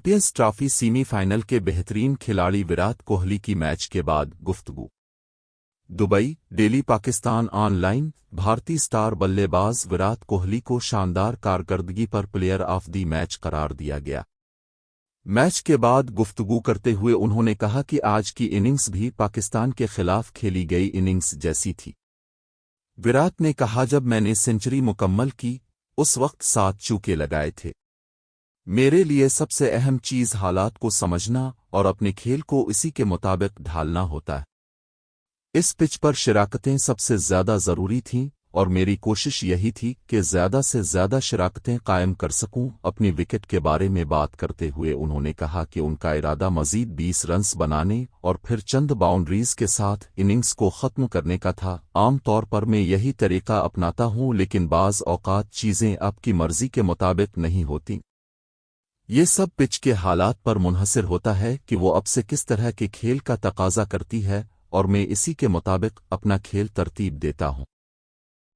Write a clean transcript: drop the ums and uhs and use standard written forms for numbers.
Champions trophy semi final के बेहतरीन खिलाड़ी विराट कोहली की मैच के बाद गुफ्तगू। Dubai, daily Pakistan online. भारतीय स्टार बल्लेबाज विराट कोहली को शानदार कारकर्दगी पर प्लेयर ऑफ द मैच करार दिया गया। मैच के बाद गुफ्तगू करते हुए उन्होंने कहा कि आज की इनिंग्स भी पाकिस्तान के खिलाफ खेली गई इनिंग्स जैसी थी। विराट ने कहा, जब मैंने सेंचुरी मुकम्मल की उस वक्त 7 चौके लगाए थे। मेरे लिए सबसे अहम चीज़ हालात को समझना और अपने खेल को इसी के मुताबिक ढालना होता है। इस पिच पर शराकतें सबसे ज़्यादा ज़रूरी थीं और मेरी कोशिश यही थी कि ज़्यादा से ज़्यादा शराकतें कायम कर सकूं। अपनी विकेट के बारे में बात करते हुए उन्होंने कहा कि उनका इरादा मज़ीद 20 रन्स बनाने और फिर चंद बाउंड्रीज के साथ इनिंग्स को ख़त्म करने का था। आम तौर पर मैं यही तरीका अपनाता हूं, लेकिन बाज़ औक़ात चीज़ें आपकी मर्ज़ी के मुताबिक नहीं होती। ये सब पिच के हालात पर मुनहसर होता है कि वो अब से किस तरह के खेल का तकाजा करती है और मैं इसी के मुताबिक अपना खेल तरतीब देता हूं।